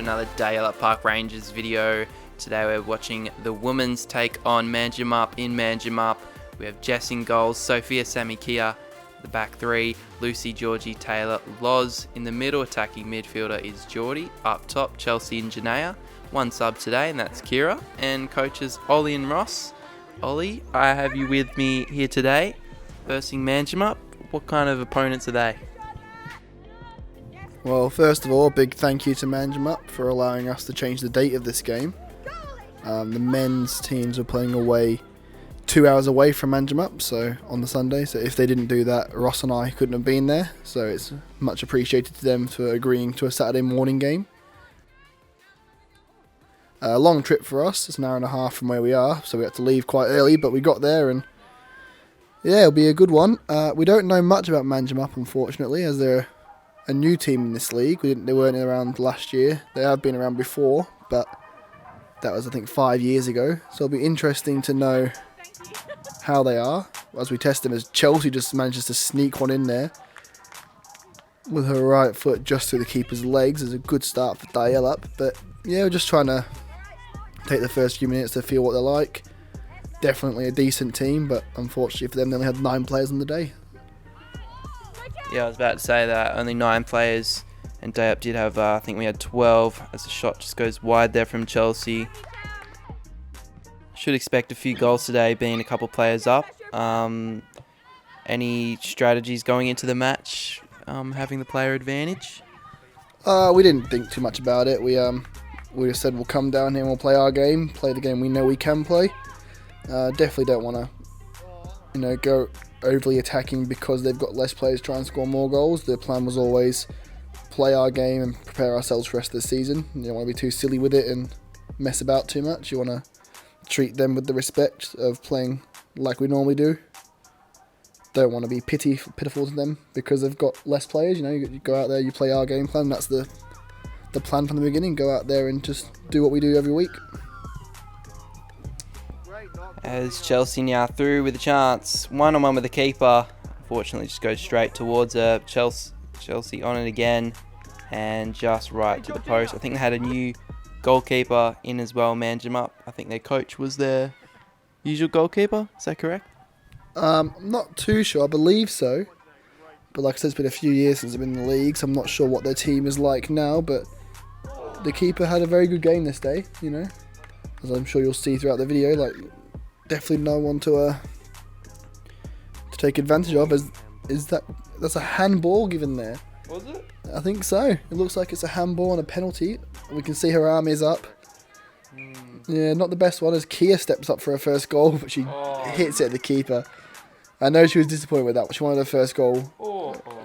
to another Dalyellup Park Rangers video. Today we're watching the women's take on Manjimup in Manjimup. We have Jess in goals, Sophia Samikia, the back three, Lucy, Georgie, Taylor, Loz. In the middle, attacking midfielder is Geordie. Up top, Chelsea and Janaea. One sub today, and that's Kira. And coaches Ollie and Ross. Ollie, I have you with me here today, versing Manjimup. What kind of opponents are they? Well, first of all, a big thank you to Manjimup for allowing us to change the date of this game. The men's teams were playing away 2 hours away from Manjimup, so on the Sunday. So if they didn't do that, Ross and I couldn't have been there. So it's much appreciated to them for agreeing to a Saturday morning game. A long trip for us. It's an hour and a half from where we are, so we had to leave quite early, but we got there and yeah, it'll be a good one. We don't know much about Manjimup, unfortunately, as they're a new team in this league. They weren't around last year. They have been around before, but that was, I think, 5 years ago. So it'll be interesting to know how they are as we test them, as Chelsea just manages to sneak one in there with her right foot just through the keeper's legs. Is a good start for Dalyellup. But yeah, we're just trying to take the first few minutes to feel what they're like. Definitely a decent team, but unfortunately for them, they only had 9 players on the day. Yeah, I was about to say that only 9 players, and Dalyellup did have, I think we had 12, as the shot just goes wide there from Chelsea. Should expect a few goals today, being a couple players up. Any strategies going into the match, having the player advantage? We didn't think too much about it. We just said we'll come down here and we'll play our game, play the game we know we can play. Definitely don't want to, go overly attacking because they've got less players trying to score more goals. The plan was always play our game and prepare ourselves for the rest of the season. You don't want to be too silly with it and mess about too much. You want to treat them with the respect of playing like we normally do. Don't want to be pitiful to them because they've got less players. You go out there, you play our game plan. That's the plan from the beginning. Go out there and just do what we do every week. As Chelsea now through with a chance, 1-on-1 with the keeper. Unfortunately, just goes straight towards her. Chelsea on it again, and just right to the post. I think they had a new goalkeeper in as well, Manjimup. I think their coach was their usual goalkeeper. Is that correct? I'm not too sure. I believe so. But like I said, it's been a few years since I've been in the league, so I'm not sure what their team is like now. But the keeper had a very good game this day, as I'm sure you'll see throughout the video. Definitely no one to take advantage of. That's a handball given there? Was it? I think so. It looks like it's a handball and a penalty. We can see her arm is up. Yeah, not the best one as Kia steps up for her first goal, but she hits it at the keeper. I know she was disappointed with that, but she wanted her first goal.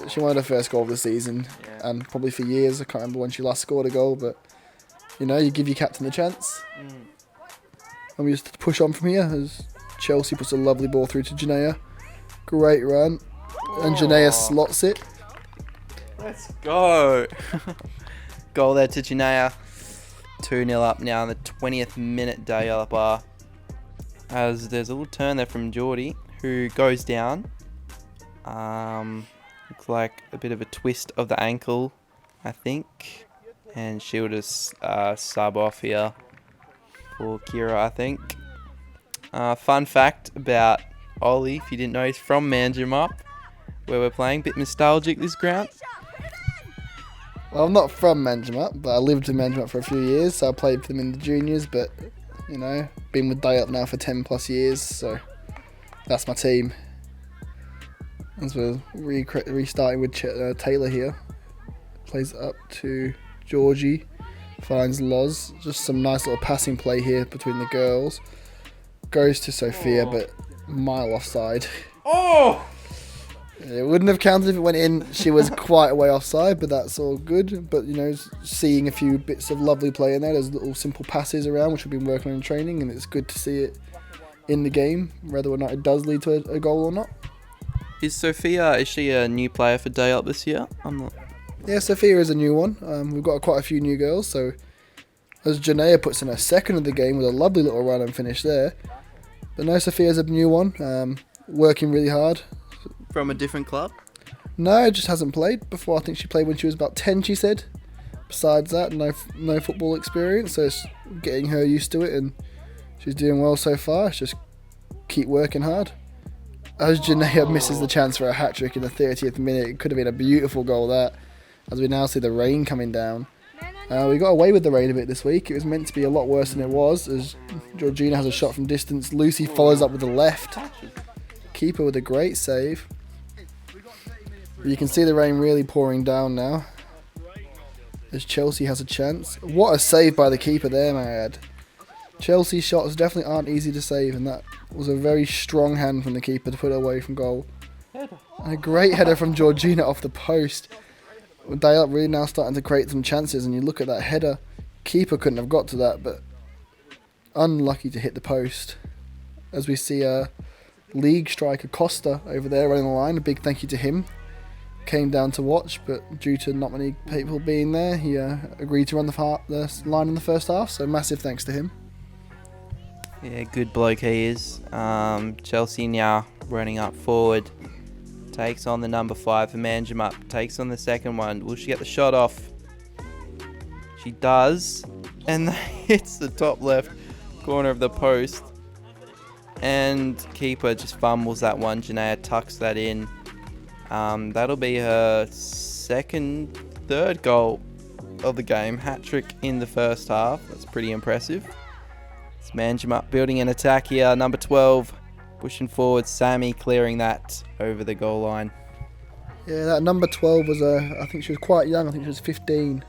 She wanted her first goal of the season, and probably for years. I can't remember when she last scored a goal, but you give your captain the chance. And we just push on from here as Chelsea puts a lovely ball through to Janaea. Great run. And Janaea slots it. Let's go. Goal there to Janaea. 2-0 up now in the 20th minute. Dalyellup are. As there's a little turn there from Geordie, who goes down. Looks like a bit of a twist of the ankle, I think. And she'll just sub off here for Kira, I think. Fun fact about Ollie, if you didn't know, he's from Manjimup, where we're playing. Bit nostalgic, this ground. Well, I'm not from Manjimup, but I lived in Manjimup for a few years, so I played for them in the juniors, but, been with Dalyellup now for 10 plus years, so that's my team. As we're restarting with Taylor here. Plays up to Georgie. Finds Loz. Just some nice little passing play here between the girls. Goes to Sophia, but mile offside. It wouldn't have counted if it went in. She was quite a way offside, but that's all good. But, seeing a few bits of lovely play in there. There's little simple passes around, which we've been working on in training, and it's good to see it in the game, whether or not it does lead to a goal or not. Is she a new player for Dalyellup this year? I'm not. Yeah, Sophia is a new one. We've got quite a few new girls, so as Janaea puts in her second of the game with a lovely little run and finish there. But no, Sophia's a new one, working really hard. From a different club? No, just hasn't played before. I think she played when she was about 10, she said. besides that, no football experience, so it's getting her used to it, and she's doing well so far. It's just keep working hard. As Janaea misses the chance for a hat-trick in the 30th minute, it could have been a beautiful goal, that, as we now see the rain coming down. We got away with the rain a bit this week. It was meant to be a lot worse than it was, as Georgina has a shot from distance. Lucy follows up with the left. Keeper with a great save. You can see the rain really pouring down now, as Chelsea has a chance. What a save by the keeper there, may I add. Chelsea's shots definitely aren't easy to save, and that was a very strong hand from the keeper to put it away from goal. And a great header from Georgina off the post. Dalyellup really now starting to create some chances, and you look at that header. Keeper couldn't have got to that, but unlucky to hit the post. As we see league striker Costa over there running the line, a big thank you to him. Came down to watch, but due to not many people being there, he agreed to run the line in the first half, so massive thanks to him. Yeah, good bloke he is. Chelsea now running up forward. Takes on the number 5 for Manjimup. Takes on the second one. Will she get the shot off? She does. And hits the top left corner of the post. And keeper just fumbles that one. Janaea tucks that in. That'll be her third goal of the game. Hat-trick in the first half. That's pretty impressive. It's Manjimup building an attack here. Number 12 pushing forward. Sammy clearing that over the goal line. Yeah, that number 12 was I think she was quite young. I think she was 15.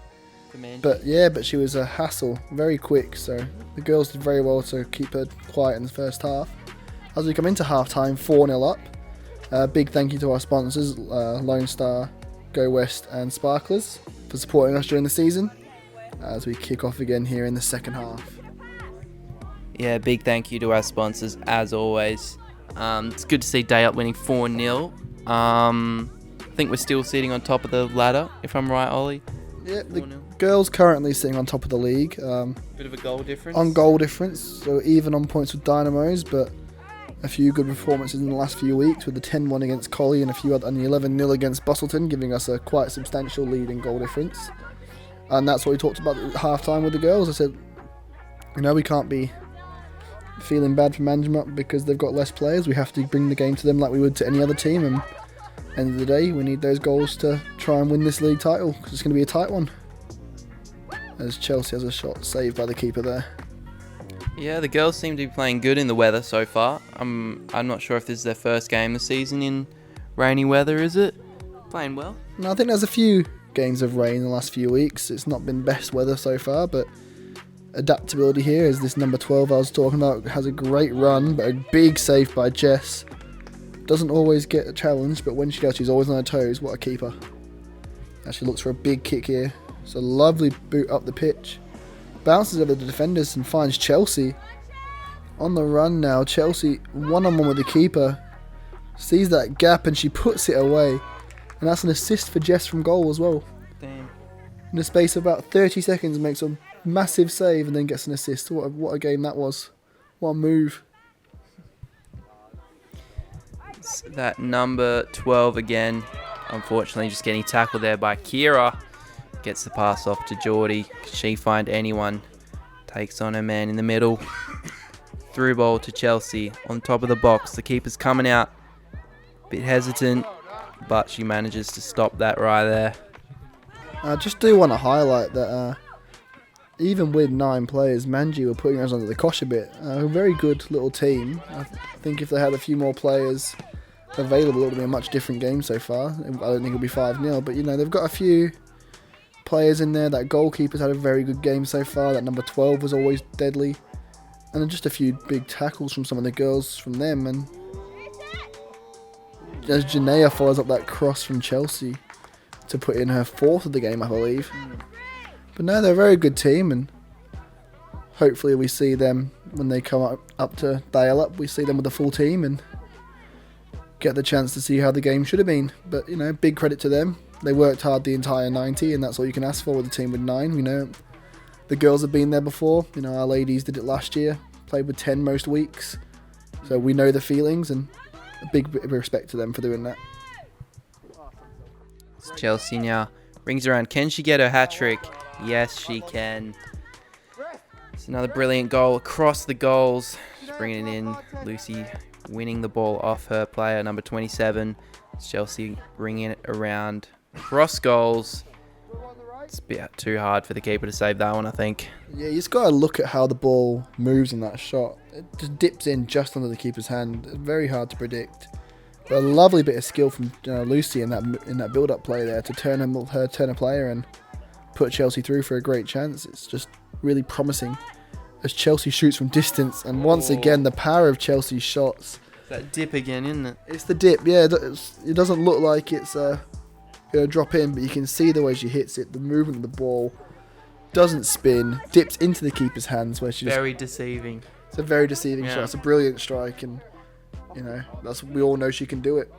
But she was a hassle. Very quick. So the girls did very well to keep her quiet in the first half. As we come into half-time, 4-0 up. Big thank you to our sponsors, Lone Star, Go West and Sparklers, for supporting us during the season, as we kick off again here in the second half. Yeah, big thank you to our sponsors, as always. It's good to see Dalyellup winning 4-0. I think we're still sitting on top of the ladder, if I'm right, Ollie. Yeah, the girls currently sitting on top of the league. Bit of a goal difference. On goal difference, so even on points with Dynamos, but a few good performances in the last few weeks, with the 10-1 against Collie and the 11-0 against Bustleton, giving us a quite substantial lead in goal difference. And that's what we talked about at half-time with the girls. I said, we can't be feeling bad for Manjimup because they've got less players. We have to bring the game to them like we would to any other team, and end of the day, we need those goals to try and win this league title, because it's going to be a tight one. As Chelsea has a shot saved by the keeper there. Yeah, the girls seem to be playing good in the weather so far. I'm not sure if this is their first game this season in rainy weather, is it? Playing well? No, I think there's a few games of rain in the last few weeks. It's not been best weather so far, but adaptability here, as this number 12 I was talking about has a great run, but a big save by Jess. Doesn't always get a challenge, but when she does, she's always on her toes. What a keeper. Actually looks for a big kick here. It's a lovely boot up the pitch. Bounces over the defenders and finds Chelsea. On the run now, Chelsea one-on-one with the keeper. Sees that gap and she puts it away. And that's an assist for Jess from goal as well. Damn. In the space of about 30 seconds, makes a massive save and then gets an assist. What a game that was. What a move. It's that number 12 again. Unfortunately, just getting tackled there by Kira. Gets the pass off to Geordie. Can she find anyone? Takes on her man in the middle. Through ball to Chelsea. On top of the box. The keeper's coming out. Bit hesitant. But she manages to stop that right there. I just do want to highlight that even with 9 players, Manji were putting us under the cosh a bit. A very good little team. I think if they had a few more players available, it would be a much different game so far. I don't think it'll be 5-0, but they've got a few players in there. That goalkeeper's had a very good game so far. That number 12 was always deadly. And then just a few big tackles from some of the girls from them. And as Janaea follows up that cross from Chelsea to put in her 4th of the game, I believe. But no, they're a very good team, and hopefully we see them when they come up to Dalyellup. We see them with the full team and get the chance to see how the game should have been. But big credit to them. They worked hard the entire 90, and that's all you can ask for with a team with 9. The girls have been there before. Our ladies did it last year, played with 10 most weeks, so we know the feelings, and a big bit of respect to them for doing that. Chelsea now rings around. Can she get her hat-trick? Yes, she can. It's another brilliant goal across the goals. Just bringing it in. Lucy winning the ball off her player, number 27. Chelsea ringing it around. Cross goals. It's a bit too hard for the keeper to save that one, I think. Yeah, you just got to look at how the ball moves in that shot. It just dips in just under the keeper's hand. Very hard to predict. But a lovely bit of skill from Lucy in that build-up play there to turn a player and put Chelsea through for a great chance. It's just really promising as Chelsea shoots from distance. And once again, the power of Chelsea's shots. That dip again, isn't it? It's the dip, yeah. It doesn't look like it's going to drop in, but you can see the way she hits it. The movement of the ball doesn't spin, dips into the keeper's hands where she very deceiving. It's a very deceiving shot. It's a brilliant strike, and we all know she can do it.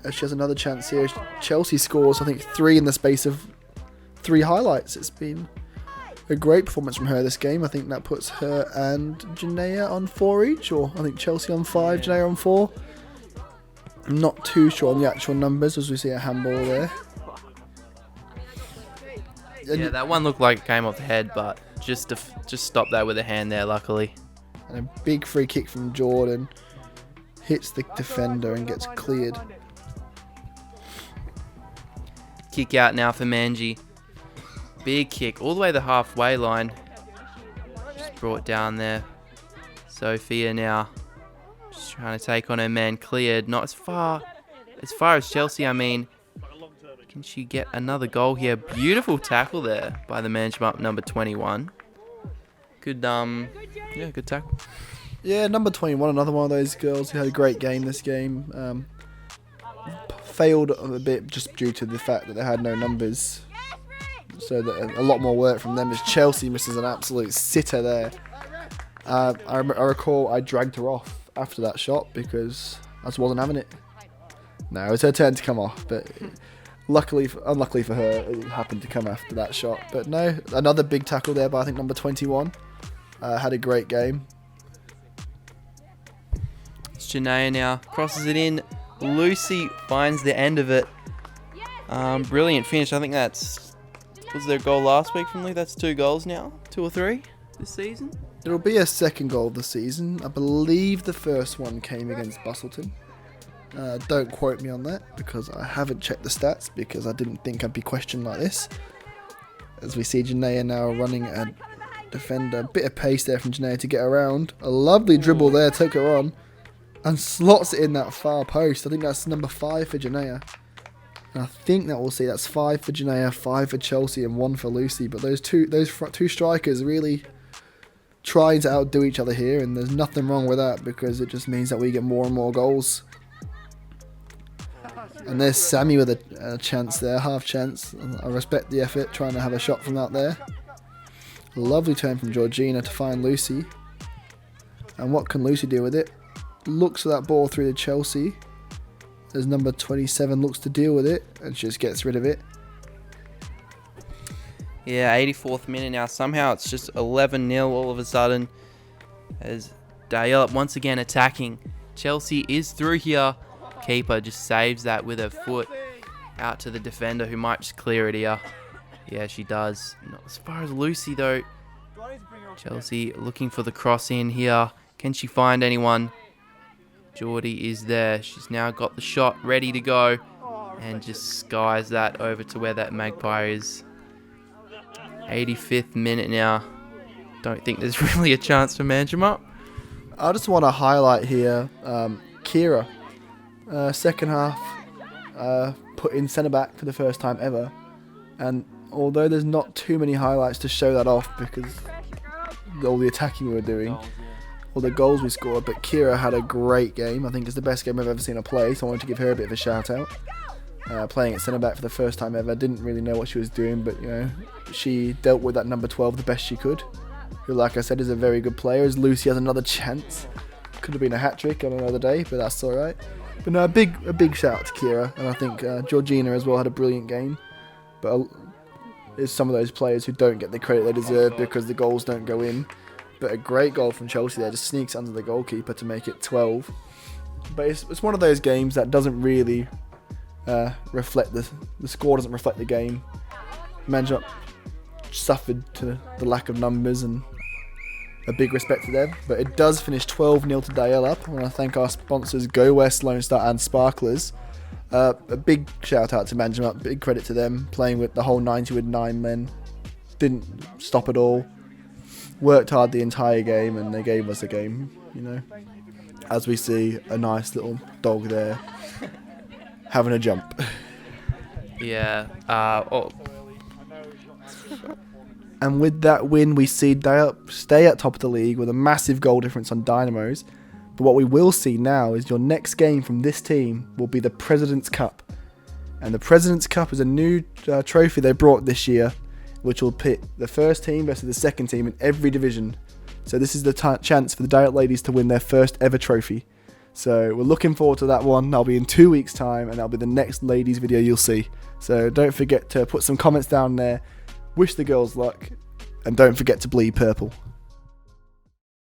She has another chance here. Chelsea scores, I think, 3 in the space of 3 highlights. It's been a great performance from her this game. I think that puts her and Janaea on 4 each, or I think Chelsea on 5, Janaea on 4. I'm not too sure on the actual numbers as we see a handball there. Yeah, that one looked like it came off the head, but just stop that with a hand there, luckily. And a big free kick from Jordan. Hits the defender and gets cleared. Kick out now for Manji. Big kick all the way to the halfway line. Just brought down there. Sophia now just trying to take on her man. Cleared. Not as far as Chelsea, I mean. Can she get another goal here? Beautiful tackle there by the Manjimup number 21. Good good tackle. Yeah, number 21, another one of those girls who had a great game this game. Failed a bit just due to the fact that they had no numbers. So that a lot more work from them as Chelsea misses an absolute sitter there. I recall I dragged her off after that shot because I just wasn't having it. No, it was her turn to come off, but unluckily for her, it happened to come after that shot. But no, another big tackle there by I think number 21. Had a great game. It's Janaea now. Crosses it in. Lucy finds the end of it. Brilliant finish. I think was their goal last week from Lee? That's 2 goals now? 2 or 3 this season? It'll be a second goal of the season. I believe the first one came against Bustleton. Don't quote me on that because I haven't checked the stats because I didn't think I'd be questioned like this. As we see Janaea now running a defender. A bit of pace there from Janaea to get around. A lovely dribble there, took her on. And slots it in that far post. I think that's number 5 for Janaea. And I think that we'll see that's 5 for Janaea, 5 for Chelsea, and 1 for Lucy. But those two strikers really trying to outdo each other here, and there's nothing wrong with that because it just means that we get more and more goals. And there's Sammy with a chance there, half chance. I respect the effort, trying to have a shot from out there. Lovely turn from Georgina to find Lucy. And what can Lucy do with it? Looks at that ball through to Chelsea. As number 27 looks to deal with it and just gets rid of it. Yeah, 84th minute now. Somehow it's just 11-0 all of a sudden. As Dalyellup once again attacking. Chelsea is through here. Keeper just saves that with her foot out to the defender who might just clear it here. Yeah, she does. Not as far as Lucy though. Chelsea looking for the cross in here. Can she find anyone? Geordie is there. She's now got the shot ready to go and just skies that over to where that magpie is. 85th minute now. Don't think there's really a chance for Manjimup. I just want to highlight here Kira. Second half put in centre back for the first time ever. And although there's not too many highlights to show that off because all the attacking we were doing, all the goals we scored, but Kira had a great game. I think it's the best game I've ever seen her play, so I wanted to give her a bit of a shout out. Playing at centre back for the first time ever, didn't really know what she was doing, but she dealt with that number 12 the best she could. Who, like I said, is a very good player. As Lucy has another chance, could have been a hat trick on another day, but that's all right. But no, a big shout out to Kira, and I think Georgina as well had a brilliant game. But it's some of those players who don't get the credit they deserve because the goals don't go in. But a great goal from Chelsea there, just sneaks under the goalkeeper to make it 12. But it's one of those games that doesn't really reflect the score doesn't reflect the game. Manjimup suffered to the lack of numbers, and a big respect to them. But it does finish 12-0 to Dalyellup. I want to thank our sponsors Go West, Lone Star and Sparklers. A big shout out to Manjimup, big credit to them, playing with the whole 90 with 9 men. Didn't stop at all. Worked hard the entire game, and they gave us a game, you know. As we see a nice little dog there having a jump. Yeah. And with that win, we see Dalyellup stay at top of the league with a massive goal difference on Dynamos. But what we will see now is your next game from this team will be the President's Cup. And the President's Cup is a new trophy they brought this year, which will pit the first team versus the second team in every division. So this is the chance for the Dalyellup ladies to win their first ever trophy. So we're looking forward to that one. That'll be in 2 weeks' time, and that'll be the next ladies video you'll see. So don't forget to put some comments down there. Wish the girls luck, and don't forget to bleed purple.